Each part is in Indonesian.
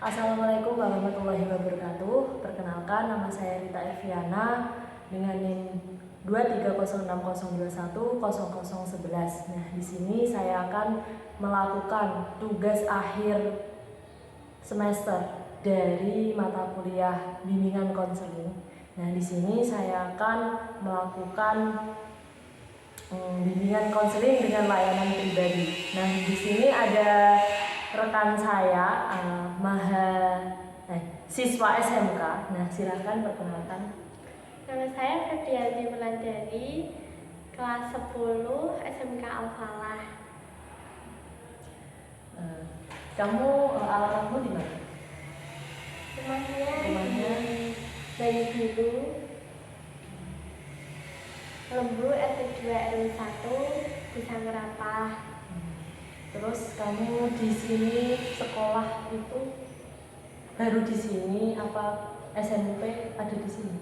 Assalamualaikum warahmatullahi wabarakatuh. Perkenalkan, nama saya Rita Eviana dengan NIM 23060210011. Nah, di sini saya akan melakukan tugas akhir semester dari mata kuliah bimbingan konseling. Nah, di sini saya akan melakukan bimbingan konseling dengan layanan pribadi. Nah, di sini ada rekan saya, siswa SMK. Nah, silakan perkenalkan. Nama saya Febriani Melandari, kelas 10 SMK Al-Falah. Kamu alamatmu di mana? Rumahnya di Banyubiru, Lembu RT2 RW 1 di Sangerapah. Terus kamu di sini sekolah itu baru di sini apa SMP ada di sini?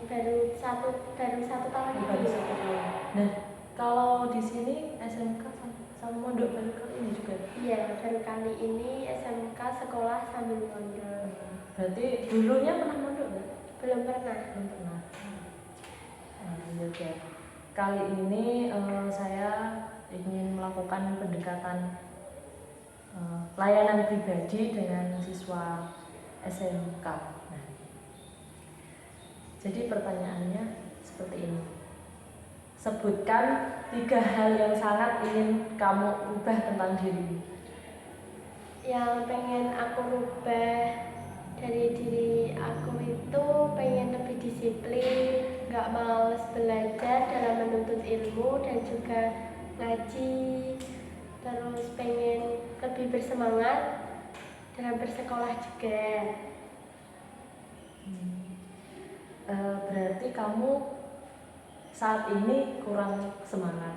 Baru satu tahun ini. Baru 1 tahun. Nah, kalau di sini SMK sama mondok baru kali ini juga? Iya, baru kali ini SMK sekolah sambil mondok. Berarti dulunya pernah mondok nggak? Belum pernah. Oke. Kali ini saya ingin melakukan pendekatan layanan pribadi dengan siswa SMK. Nah, jadi pertanyaannya seperti ini. Sebutkan 3 hal yang sangat ingin kamu ubah tentang dirimu. Yang pengen aku rubah dari diri aku itu pengen lebih disiplin, gak males belajar dalam menuntut ilmu dan juga ngaji. Terus pengen lebih bersemangat dalam bersekolah juga. Berarti kamu saat ini kurang semangat.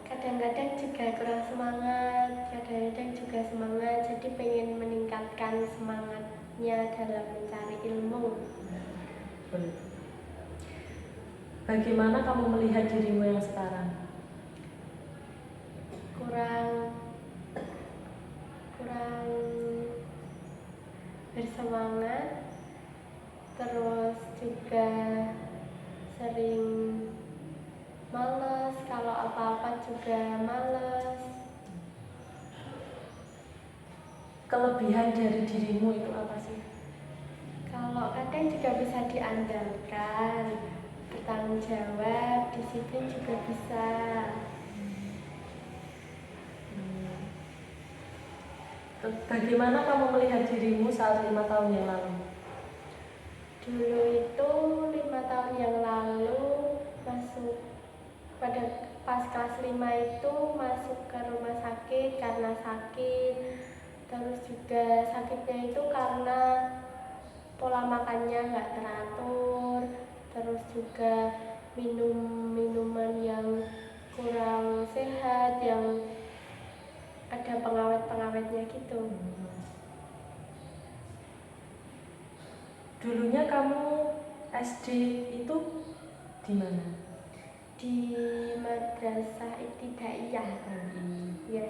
Kadang-kadang juga kurang semangat, kadang-kadang juga semangat. Jadi pengen meningkatkan semangatnya dalam mencari ilmu. Bagaimana kamu melihat dirimu yang sekarang? Kurang bersemangat, terus juga sering males, kalau apa-apa juga males. Kelebihan dari dirimu itu apa sih? Kalau kadang juga bisa diandalkan, bertanggung jawab, disiplin juga bisa. Bagaimana kamu melihat dirimu saat 5 tahun yang lalu? Dulu itu 5 tahun yang lalu pas kelas 5 itu masuk ke rumah sakit karena sakit. Terus juga sakitnya itu karena pola makannya nggak teratur, terus juga minum minuman yang kurang sehat, yang ada pengawet-pengawetnya gitu. Dulunya kamu SD itu di mana? Di Madrasah Ibtidaiyah. Ya.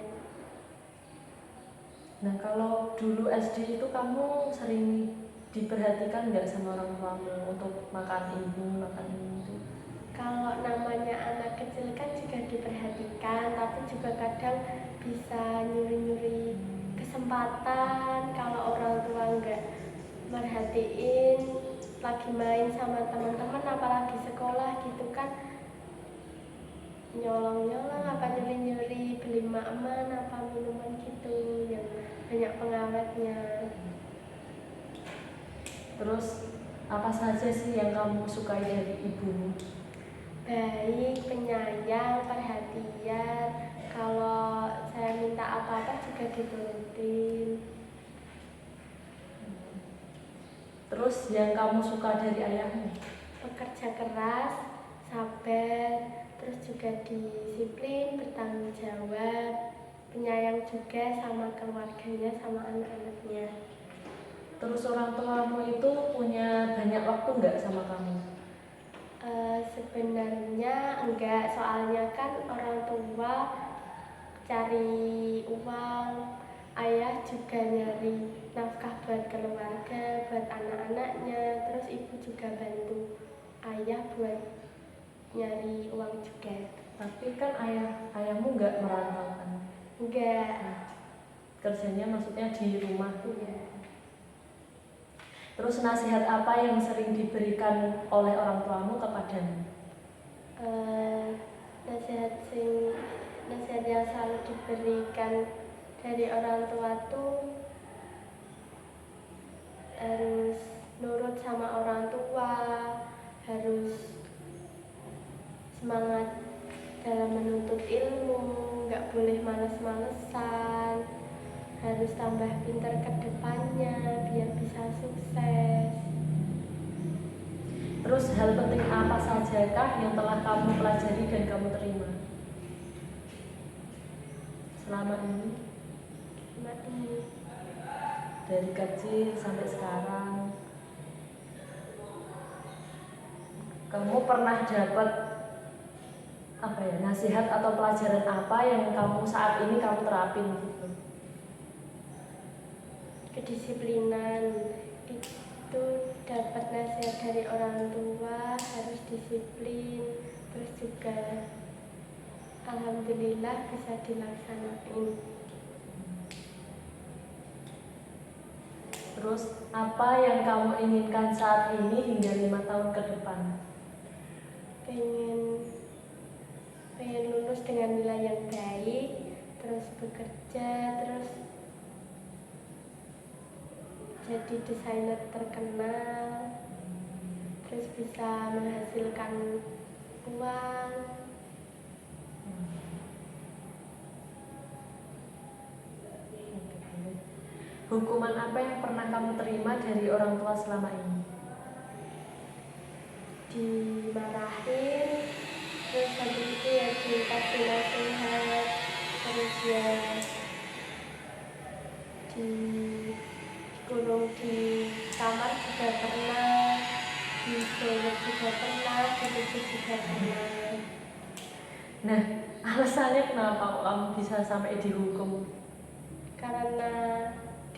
Nah, kalau dulu SD itu kamu sering diperhatikan nggak sama orang tuamu untuk makan ini, makan itu? Kalau namanya anak kecil kan juga diperhatikan, tapi juga kadang bisa nyuri-nyuri kesempatan kalau orang tua nggak merhatiin, lagi main sama teman-teman, apalagi sekolah gitu kan, nyolong-nyolong apa nyuri-nyuri, beli makman apa minuman gitu yang banyak pengawetnya. Terus apa saja sih yang kamu sukai dari ibumu? Baik, penyayang, perhatian. Kalau saya minta apa-apa juga diturutin. Terus yang kamu suka dari ayahmu? Pekerja keras, sabar, terus juga disiplin, bertanggung jawab, penyayang juga sama keluarganya, sama anak-anaknya. Terus orang tuamu itu punya banyak waktu nggak sama kamu? Sebenarnya enggak, soalnya kan orang tua cari uang, ayah juga nyari nafkah buat keluarga, buat anak-anaknya, terus ibu juga bantu ayah buat nyari uang juga. Tapi kan ayahmu nggak merantau kan? Enggak. Kerjanya maksudnya di rumah. Iya. Terus nasihat apa yang sering diberikan oleh orang tuamu kepadamu? Nasihat yang selalu diberikan dari orang tua tuh harus nurut sama orang tua, harus semangat dalam menuntut ilmu, nggak boleh males-malesan, harus tambah pintar ke depannya biar bisa sukses. Terus hal penting apa sajakah yang telah kamu pelajari dan kamu terima selama ini? Dari kecil sampai sekarang, kamu pernah dapat nasihat atau pelajaran apa yang kamu saat ini kamu terapin gitu? Kedisiplinan itu dapat nasihat dari orang tua, harus disiplin, terus juga alhamdulillah bisa dilaksanain. Terus apa yang kamu inginkan saat ini hingga 5 tahun ke depan? Pengen lulus dengan nilai yang baik, terus bekerja, terus jadi desainer terkenal, terus bisa menghasilkan uang. Hukuman apa yang pernah kamu terima dari orang tua selama ini? Dimarahin, terus habis itu ya dikasih nasihat, terus ya dikurung di kamar juga pernah, dijodoh juga pernah, ditusuk juga pernah. Nah, alasannya kenapa kok kamu bisa sampai dihukum? Karena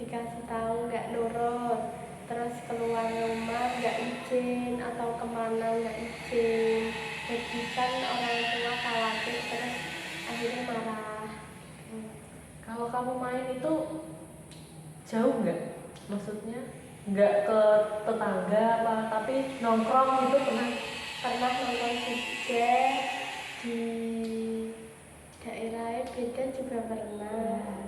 dikasih tahu nggak nurut, terus keluar rumah nggak izin atau kemana nggak izin, jadi kan orang tua khawatir, terus akhirnya marah. Kalau kamu main itu jauh nggak? Maksudnya nggak ke tetangga apa, tapi nongkrong itu Pernah nonton juga di daerah beda juga pernah,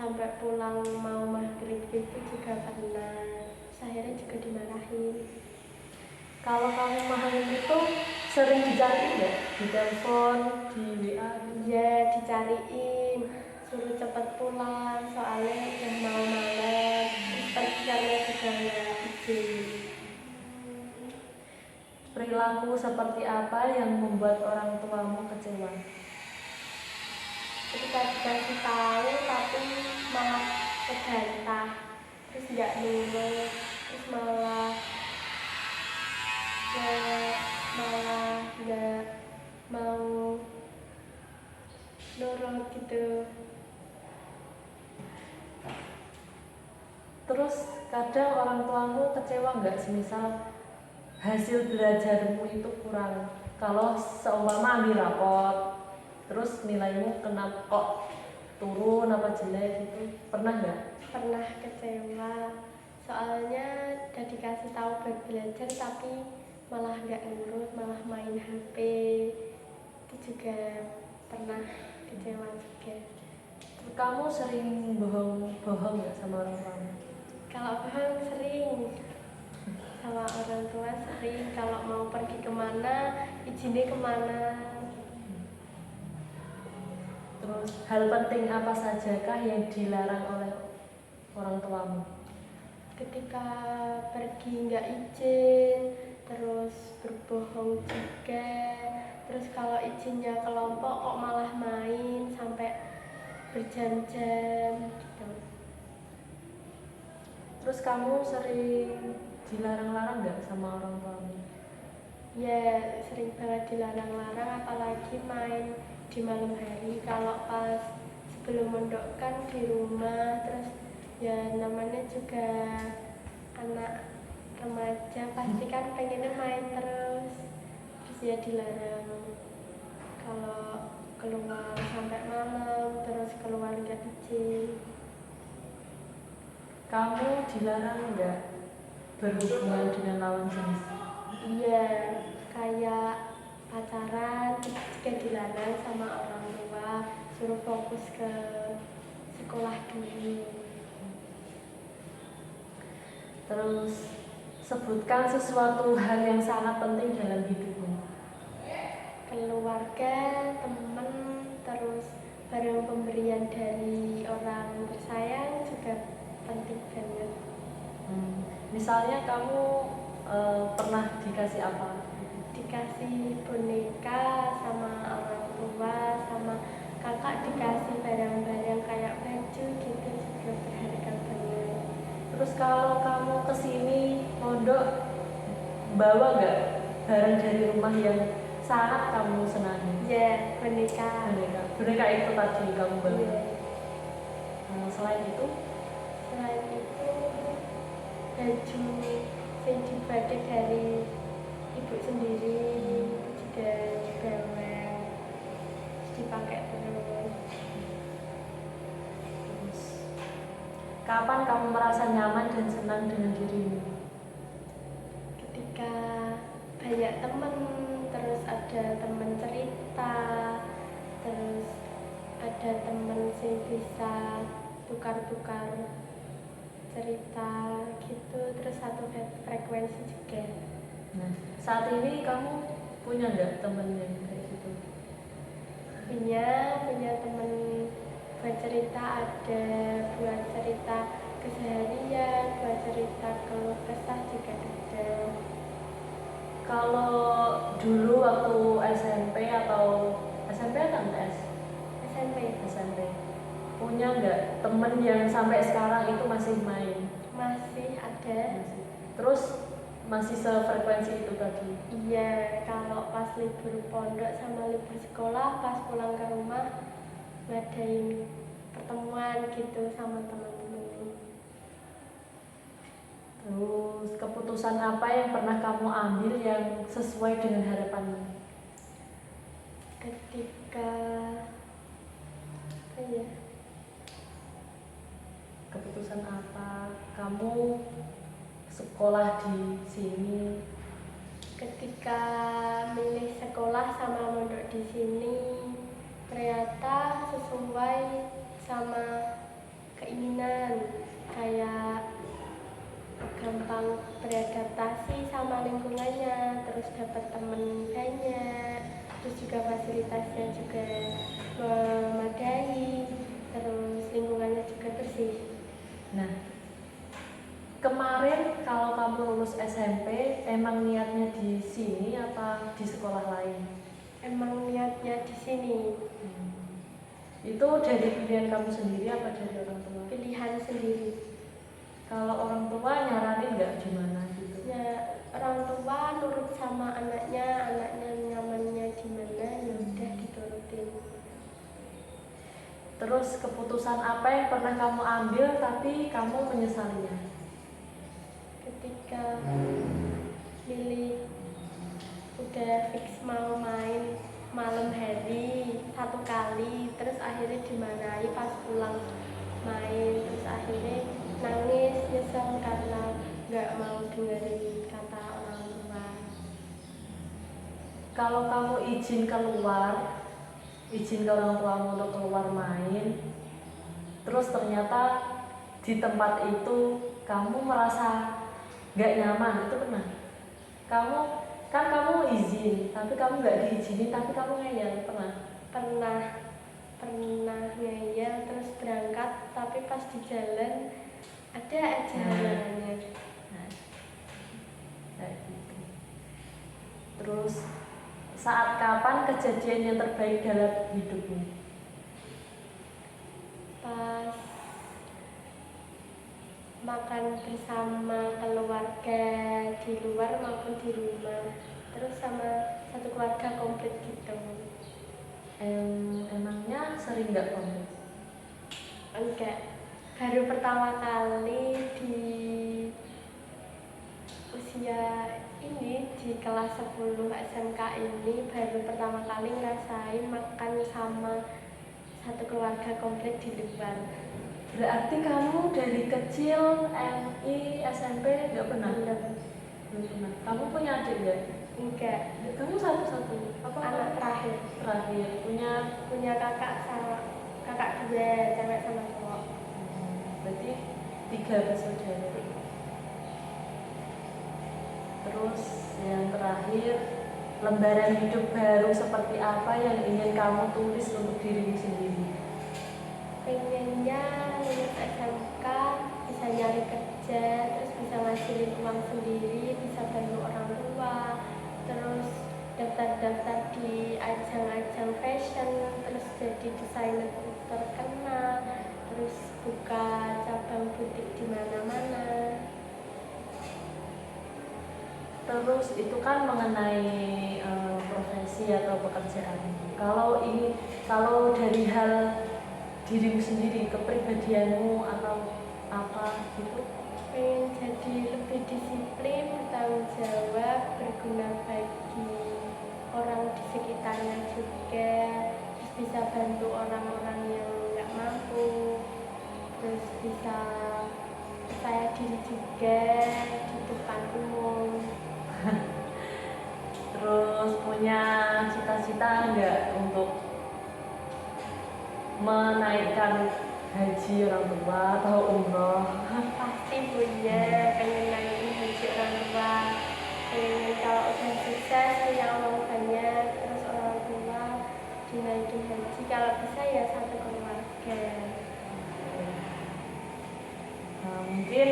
sampai pulang mau maghrib itu juga pernah, akhirnya juga dimarahin. Kalau kamu main itu sering dicariin nggak? Di telepon, di WA? Ya dicariin, suruh cepet pulang soalnya udah mau malam, pergiannya juga nggak izin. Perilaku seperti apa yang membuat orang tuamu kecewa? Ketika dikasih tahu tapi malah kebantah, terus nggak nurut, terus malah nggak mau nurut gitu. Terus kadang orang tuamu kecewa nggak, semisal hasil belajarmu itu kurang? Kalau seumpama ambil rapot, terus nilaimu kena kok turun apa jelek gitu, pernah nggak? Pernah kecewa, soalnya udah dikasih tahu buat belajar tapi malah nggak nurut, malah main HP. Itu juga pernah kecewa juga. Kamu sering bohong nggak sama orang tuamu? Kalau bohong sering, sama orang tua sering. Kalau mau pergi kemana, izinnya kemana. Terus hal penting apa sajakah yang dilarang oleh orang tuamu? Ketika pergi nggak izin, terus berbohong juga, terus kalau izinnya kelompok kok malah main sampai berjam-jam gitu. Terus kamu sering dilarang-larang nggak sama orang tuamu? Ya sering banget dilarang-larang, apalagi main di malam hari. Kalau pas sebelum mondok kan di rumah, terus ya namanya juga anak remaja pasti kan pengennya main terus ya dilarang kalau keluar sampai malam, terus keluar nggak izin. Kamu dilarang nggak berhubungan dengan lawan jenis? Iya, kayak pacaran juga dilarang sama orang tua, suruh fokus ke sekolah dulu. Terus sebutkan sesuatu hal yang sangat penting dalam hidupmu. Keluarga, teman, terus barang pemberian dari orang tersayang juga penting banget. Misalnya kamu pernah dikasih apa? Dikasih boneka sama orang tua, sama kakak dikasih barang-barang kayak baju gitu juga berharga banget. Terus kalau kamu kesini mondok, bawa nggak barang dari rumah yang sangat kamu senangi? Ya, boneka. Boneka itu tadi kamu bawa. Yeah. Selain itu baju yang dipakai dari ibu sendiri juga dibawa, dipakai terus. Kapan kamu merasa nyaman dan senang dengan dirimu? Ketika banyak teman, terus ada teman cerita, terus ada teman yang bisa tukar-tukar cerita gitu, terus satu frekuensi juga. Nah, saat ini kamu punya nggak temen yang kayak gitu? Punya teman buat cerita, ada buat cerita keseharian, buat cerita keluh kesah juga ada. Kalau dulu waktu SMP atau MTS? SMP. Punya nggak temen yang sampai sekarang itu masih main? Masih ada. Terus masih sefrekuensi itu tadi? Iya, kalau pas libur pondok sama libur sekolah, pas pulang ke rumah ngadain pertemuan gitu sama teman-teman. Terus keputusan apa yang pernah kamu ambil yang sesuai dengan harapanmu? Ketika Keputusan apa? Kamu sekolah di sini? Ketika milih sekolah sama mondok di sini, ternyata sesuai sama keinginan, kayak gampang beradaptasi sama lingkungannya, terus dapat temen banyak, terus juga fasilitasnya juga memadai, terus lingkungannya juga bersih. Nah, kemarin kalau kamu lulus SMP, emang niatnya di sini apa di sekolah lain? Emang niatnya di sini. Itu dari pilihan kamu sendiri apa dari orang tua? Pilihan sendiri. Kalau orang tua nyaranin nggak gimana gitu? Ya, orang tua nurut sama anaknya nyamannya gimana, ya udah diturutin. Terus keputusan apa yang pernah kamu ambil tapi kamu menyesalinya? Ketika milih udah fix mau main malam hari 1 kali, terus akhirnya dimarahi pas pulang main, terus akhirnya nangis nyesel karena nggak mau dengerin kata orang tua. Kalau kamu izin ke orang tuamu untuk keluar main, terus ternyata di tempat itu kamu merasa nggak nyaman, itu pernah? Kamu izin, tapi kamu nggak diizinin, tapi kamu ngeyel, pernah ngeyel, terus berangkat, tapi pas di jalan ada aja halangannya. Terus saat kapan kejadian yang terbaik dalam hidupmu? Pas makan bersama keluarga di luar maupun di rumah, terus sama satu keluarga komplit gitu. Emangnya sering nggak komplit? Enggak, baru pertama kali di usia ini di kelas 10 SMK ini baru pertama kali ngerasain makan sama satu keluarga komplit di luar. Berarti kamu dari kecil MI SMP nggak pernah? Belum. Belum pernah. Kamu punya adik nggak? Enggak, Kamu satu-satu. Apa anak terakhir. terakhir Punya kakak dua, cewek sama cowok. berarti 3 bersaudara. Terus yang terakhir, lembaran hidup baru seperti apa yang ingin kamu tulis untuk dirimu sendiri? Pengennya lulus SMK bisa nyari kerja, terus bisa ngasilin uang sendiri, bisa bantu orang tua, terus daftar-daftar di ajang-ajang fashion, terus jadi desainer terkenal, terus buka cabang butik di mana-mana. Terus itu kan mengenai profesi atau pekerjaan. Kalau dari hal dirimu sendiri, kepribadianmu atau apa gitu? Pengen jadi lebih disiplin, bertanggung jawab, berguna bagi orang di sekitarnya juga, terus bisa bantu orang-orang yang nggak mampu, terus bisa percaya diri juga di depan umum. Terus punya cita-cita nggak untuk menaikkan haji orang tua atau umroh? Pasti punya, pengen naikin haji orang tua, pengen kalau udah sukses punya uang banyak, terus orang tua dinaikin haji, kalau bisa ya satu keluarga. Mungkin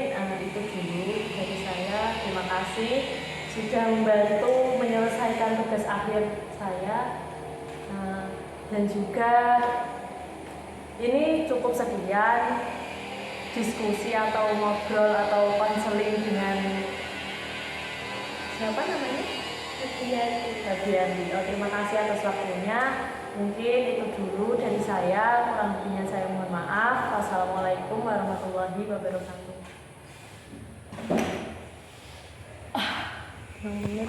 itu dulu dari saya. Terima kasih sudah membantu menyelesaikan tugas akhir saya. Dan juga ini cukup sekian diskusi atau ngobrol atau konseling dengan siapa namanya? Fabiani. Terima kasih atas waktunya. Mungkin itu dulu dari saya. Kurang lebihnya saya mohon maaf. Wassalamualaikum warahmatullahi wabarakatuh. 6 menit.